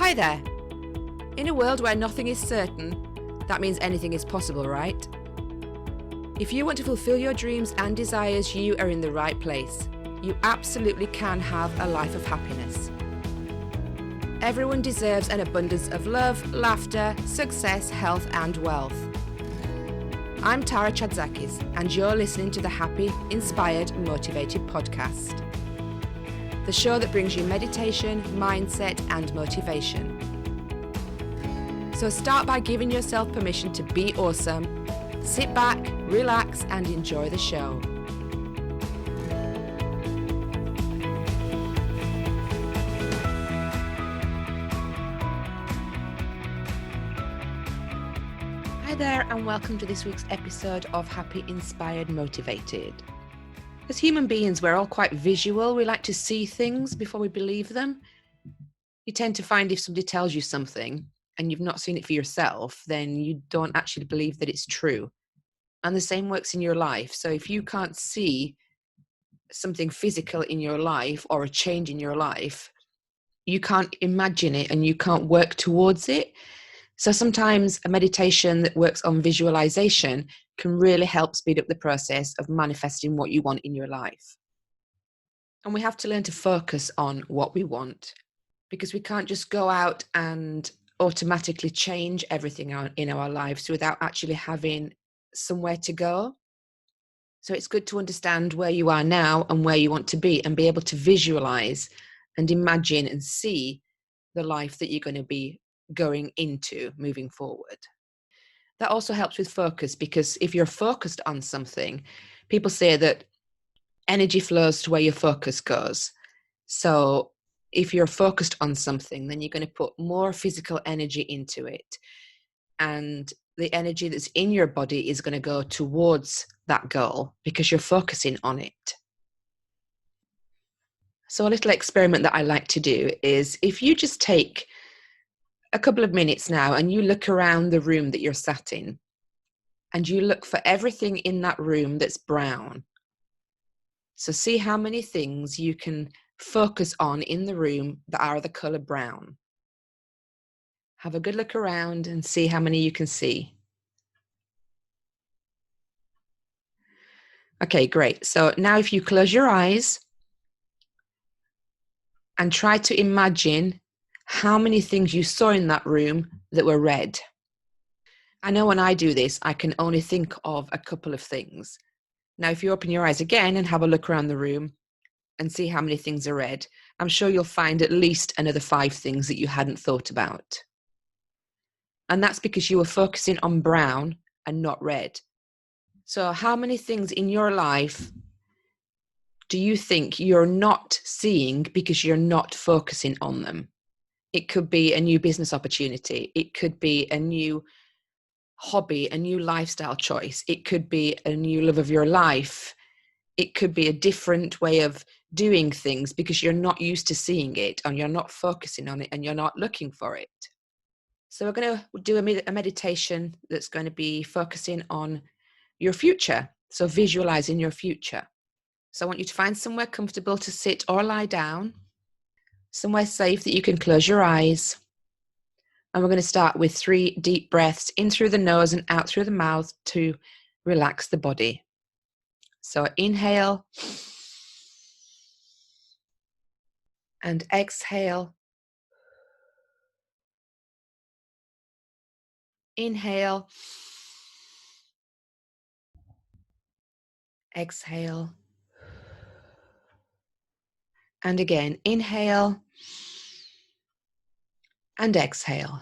Hi there. In a world where nothing is certain, that means anything is possible, right? If you want to fulfill your dreams and desires, you are in the right place. You absolutely can have a life of happiness. Everyone deserves an abundance of love, laughter, success, health, and wealth. I'm Tara Chadzakis, and you're listening to the Happy, Inspired, Motivated podcast. The show that brings you meditation, mindset, and motivation. So start by giving yourself permission to be awesome. Sit back, relax, and enjoy the show. Hi there, and welcome to this week's episode of Happy, Inspired, Motivated. As human beings, we're all quite visual. We like to see things before we believe them. You tend to find if somebody tells you something and you've not seen it for yourself, then you don't actually believe that it's true. And the same works in your life. So if you can't see something physical in your life or a change in your life, you can't imagine it and you can't work towards it. So sometimes a meditation that works on visualization can really help speed up the process of manifesting what you want in your life. And we have to learn to focus on what we want, because we can't just go out and automatically change everything in our lives without actually having somewhere to go. So it's good to understand where you are now and where you want to be and be able to visualize and imagine and see the life that you're going to be going into moving forward. That also helps with focus, because if you're focused on something, people say that energy flows to where your focus goes. So if you're focused on something, then you're going to put more physical energy into it. And the energy that's in your body is going to go towards that goal because you're focusing on it. So a little experiment that I like to do is, if you just take a couple of minutes now and you look around the room that you're sat in and you look for everything in that room that's brown. So see how many things you can focus on in the room that are the color brown. Have a good look around and see how many you can see. Okay, great. So now if you close your eyes and try to imagine how many things you saw in that room that were red. I know when I do this, I can only think of a couple of things. Now, if you open your eyes again and have a look around the room and see how many things are red, I'm sure you'll find at least another 5 things that you hadn't thought about. And that's because you were focusing on brown and not red. So how many things in your life do you think you're not seeing because you're not focusing on them? It could be a new business opportunity. It could be a new hobby, a new lifestyle choice. It could be a new love of your life. It could be a different way of doing things because you're not used to seeing it and you're not focusing on it and you're not looking for it. So we're going to do a meditation that's going to be focusing on your future. So visualizing your future. So I want you to find somewhere comfortable to sit or lie down, somewhere safe that you can close your eyes. And we're going to start with 3 deep breaths in through the nose and out through the mouth to relax the body. So inhale and exhale. Inhale. Exhale. And again, inhale and exhale.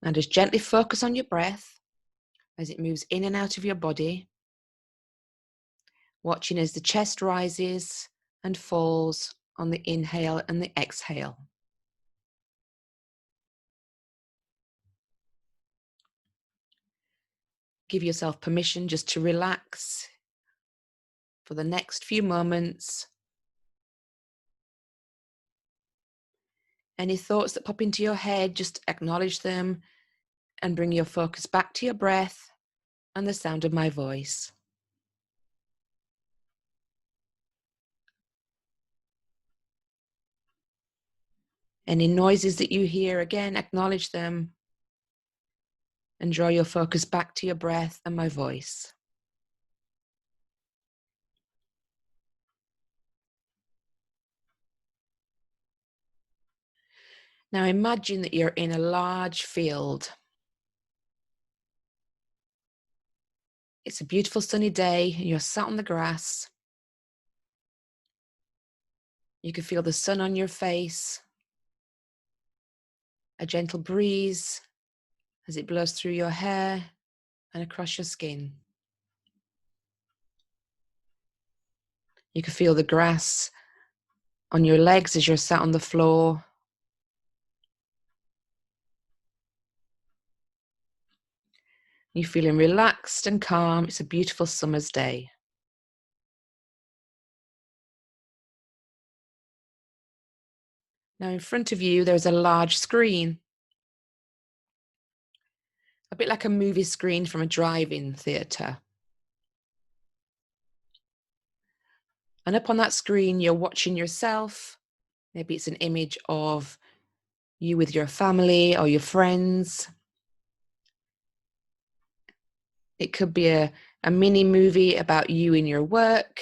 Now just gently focus on your breath as it moves in and out of your body, watching as the chest rises and falls on the inhale and the exhale. Give yourself permission just to relax for the next few moments. Any thoughts that pop into your head, just acknowledge them and bring your focus back to your breath and the sound of my voice. Any noises that you hear, again, acknowledge them and draw your focus back to your breath and my voice. Now imagine that you're in a large field. It's a beautiful sunny day and you're sat on the grass. You can feel the sun on your face, a gentle breeze as it blows through your hair and across your skin. You can feel the grass on your legs as you're sat on the floor. You're feeling relaxed and calm. It's a beautiful summer's day. Now in front of you, there's a large screen, a bit like a movie screen from a drive-in theatre. And up on that screen, you're watching yourself. Maybe it's an image of you with your family or your friends. It could be a mini movie about you in your work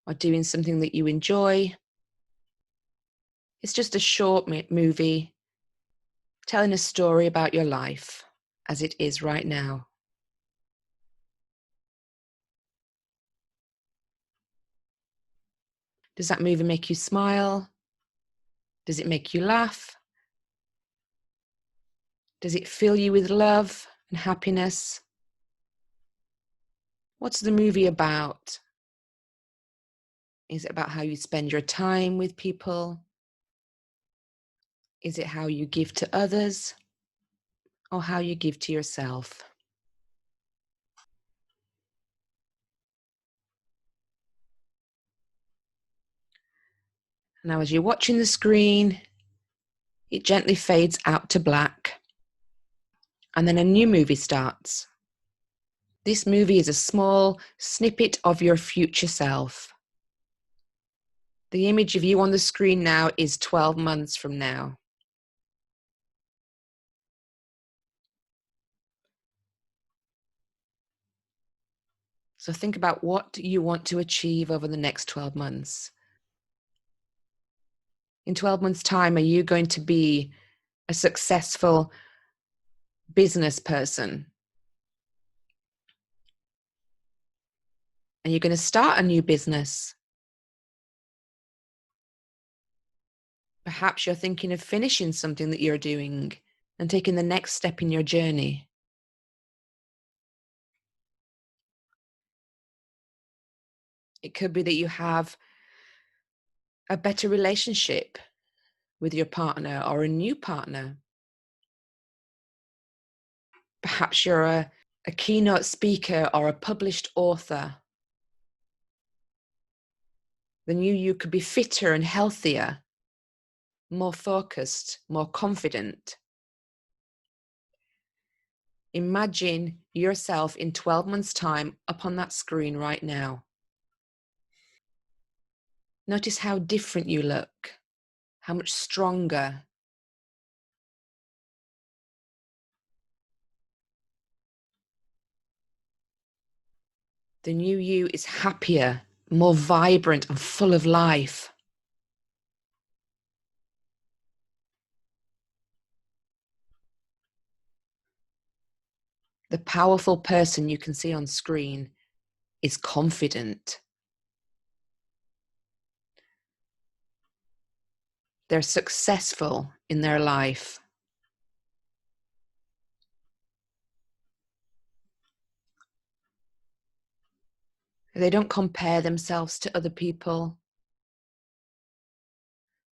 or doing something that you enjoy. It's just a short movie telling a story about your life as it is right now. Does that movie make you smile? Does it make you laugh? Does it fill you with love and happiness? What's the movie about? Is it about how you spend your time with people? Is it how you give to others or how you give to yourself? Now, as you're watching the screen, it gently fades out to black, and then a new movie starts. This movie is a small snippet of your future self. The image of you on the screen now is 12 months from now. So think about what you want to achieve over the next 12 months. In 12 months' time, are you going to be a successful business person? Are you going to start a new business? Perhaps you're thinking of finishing something that you're doing and taking the next step in your journey. It could be that you have a better relationship with your partner or a new partner. Perhaps you're a keynote speaker or a published author. The new you could be fitter and healthier, more focused, more confident. Imagine yourself in 12 months' time up on that screen right now. Notice how different you look, how much stronger. The new you is happier, more vibrant and full of life. The powerful person you can see on screen is confident. They're successful in their life. They don't compare themselves to other people.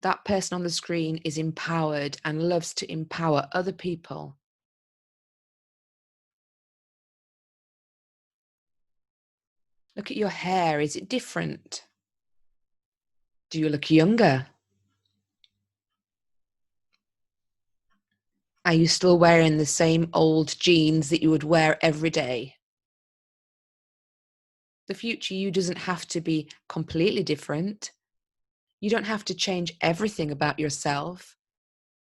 That person on the screen is empowered and loves to empower other people. Look at your hair. Is it different? Do you look younger? Are you still wearing the same old jeans that you would wear every day? The future you doesn't have to be completely different. You don't have to change everything about yourself.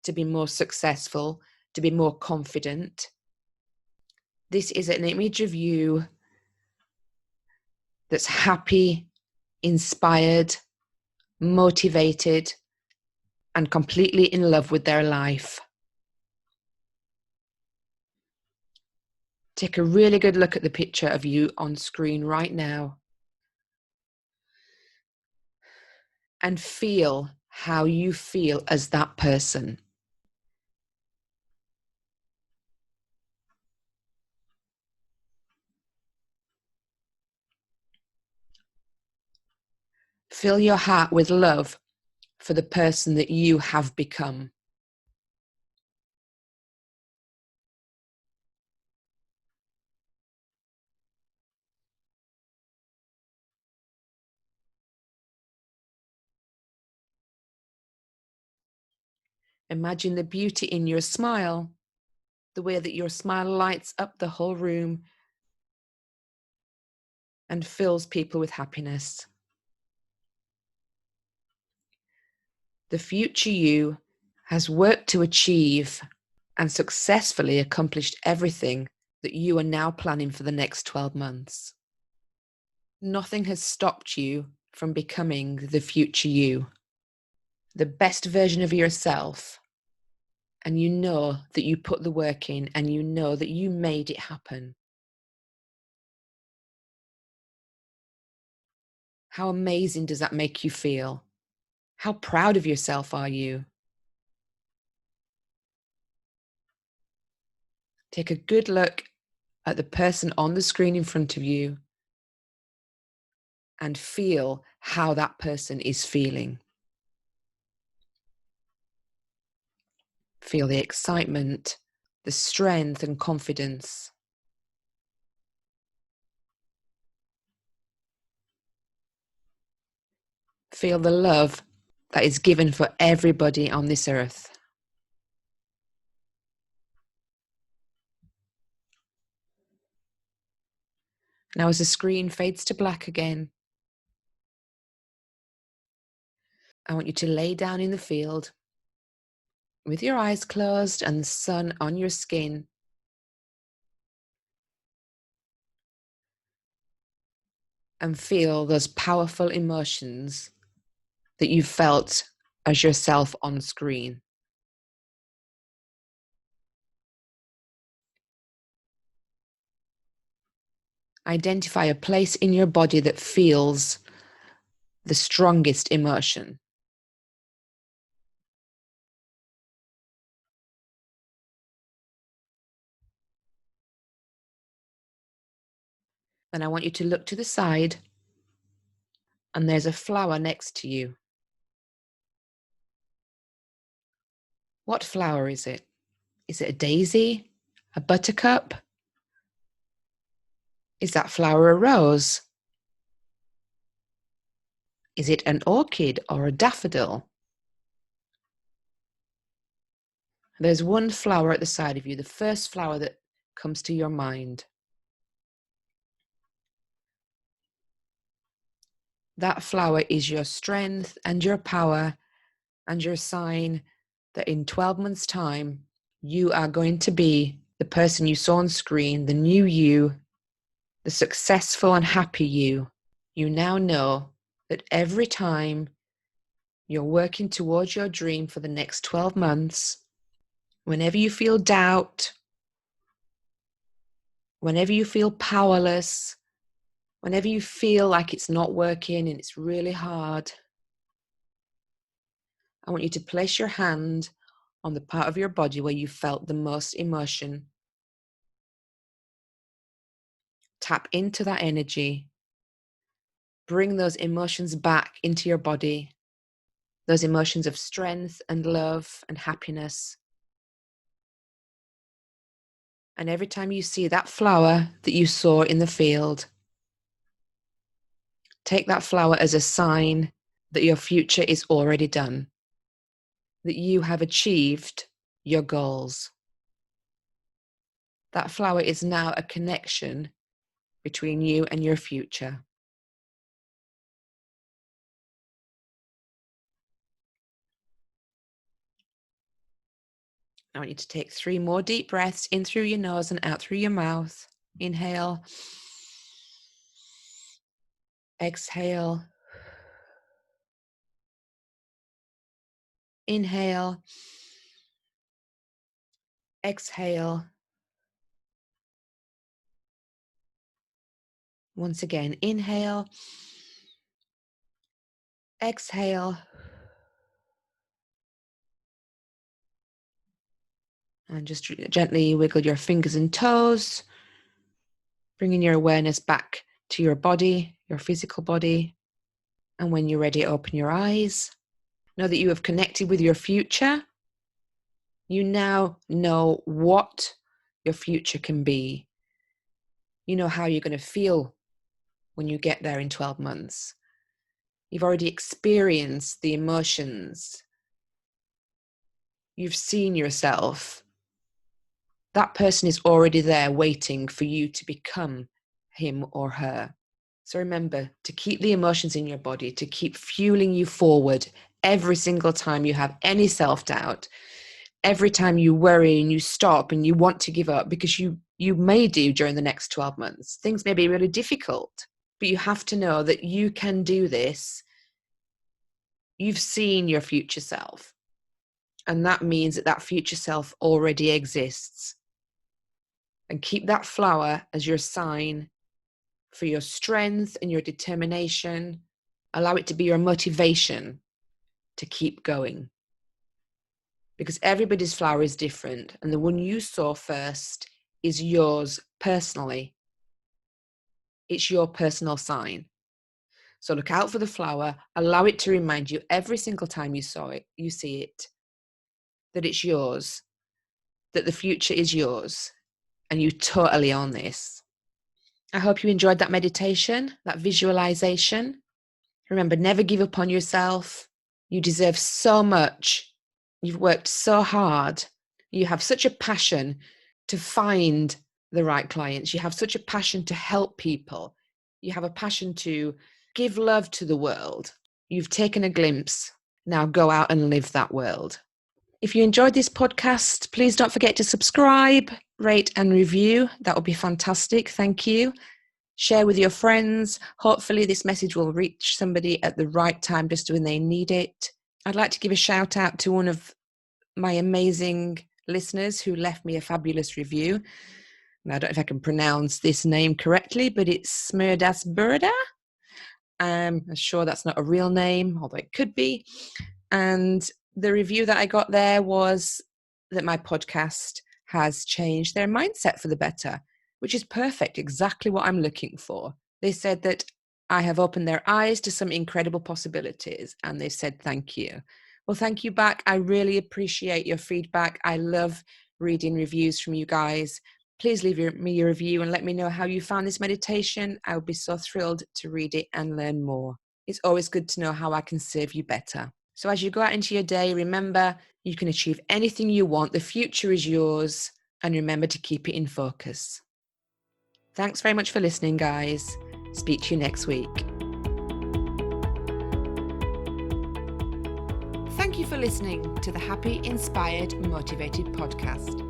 to be more successful, to be more confident. This is an image of you that's happy, inspired, motivated, and completely in love with their life. Take a really good look at the picture of you on screen right now and feel how you feel as that person. Fill your heart with love for the person that you have become. Imagine the beauty in your smile, the way that your smile lights up the whole room and fills people with happiness. The future you has worked to achieve and successfully accomplished everything that you are now planning for the next 12 months. Nothing has stopped you from becoming the future you, the best version of yourself. And you know that you put the work in and you know that you made it happen. How amazing does that make you feel? How proud of yourself are you? Take a good look at the person on the screen in front of you and feel how that person is feeling. Feel the excitement, the strength and confidence. Feel the love that is given for everybody on this earth. Now, as the screen fades to black again, I want you to lay down in the field with your eyes closed and the sun on your skin. And feel those powerful emotions that you felt as yourself on screen. Identify a place in your body that feels the strongest emotion. And I want you to look to the side, and there's a flower next to you. What flower is it? Is it a daisy? A buttercup? Is that flower a rose? Is it an orchid or a daffodil? There's one flower at the side of you, the first flower that comes to your mind. That flower is your strength and your power and your sign that in 12 months' time, you are going to be the person you saw on screen, the new you, the successful and happy you. You now know that every time you're working towards your dream for the next 12 months, whenever you feel doubt, whenever you feel powerless, whenever you feel like it's not working and it's really hard, I want you to place your hand on the part of your body where you felt the most emotion. Tap into that energy. Bring those emotions back into your body, those emotions of strength and love and happiness. And every time you see that flower that you saw in the field, take that flower as a sign that your future is already done, that you have achieved your goals. That flower is now a connection between you and your future. I want you to take 3 more deep breaths in through your nose and out through your mouth. Inhale. Exhale. Inhale. Exhale. Once again, inhale. Exhale. And just gently wiggle your fingers and toes, bringing your awareness back to your body, your physical body. And when you're ready, open your eyes. Know that you have connected with your future. You now know what your future can be. You know how you're going to feel when you get there in 12 months. You've already experienced the emotions. You've seen yourself. That person is already there waiting for you to become him or her. So remember to keep the emotions in your body, to keep fueling you forward every single time you have any self-doubt, every time you worry and you stop and you want to give up, because you may do during the next 12 months. Things may be really difficult, but you have to know that you can do this. You've seen your future self. And that means that that future self already exists. And keep that flower as your sign for your strength and your determination. Allow it to be your motivation to keep going. Because everybody's flower is different. And the one you saw first is yours personally. It's your personal sign. So look out for the flower. Allow it to remind you every single time you see it, that it's yours, that the future is yours, and you totally own this. I hope you enjoyed that meditation, that visualization. Remember, never give up on yourself. You deserve so much. You've worked so hard. You have such a passion to find the right clients. You have such a passion to help people. You have a passion to give love to the world. You've taken a glimpse. Now go out and live that world. If you enjoyed this podcast, please don't forget to subscribe, rate and review. That would be fantastic. Thank you. Share with your friends. Hopefully this message will reach somebody at the right time, just when they need it. I'd like to give a shout out to one of my amazing listeners who left me a fabulous review. And I don't know if I can pronounce this name correctly, but it's Smirdas Burda. I'm sure that's not a real name, although it could be. And the review that I got there was that my podcast has changed their mindset for the better, which is perfect, exactly what I'm looking for. They said that I have opened their eyes to some incredible possibilities, and they said thank you. Well, thank you back. I really appreciate your feedback. I love reading reviews from you guys. Please leave me a review and let me know how you found this meditation. I would be so thrilled to read it and learn more. It's always good to know how I can serve you better. So as you go out into your day, remember you can achieve anything you want. The future is yours. And remember to keep it in focus. Thanks very much for listening, guys. Speak to you next week. Thank you for listening to the Happy, Inspired, Motivated podcast.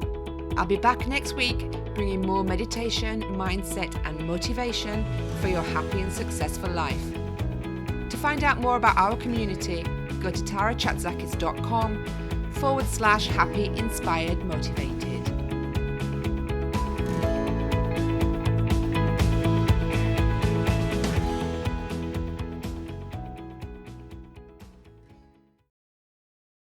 I'll be back next week bringing more meditation, mindset, and motivation for your happy and successful life. To find out more about our community, go to tarachatzakis.com/happy, inspired, motivated.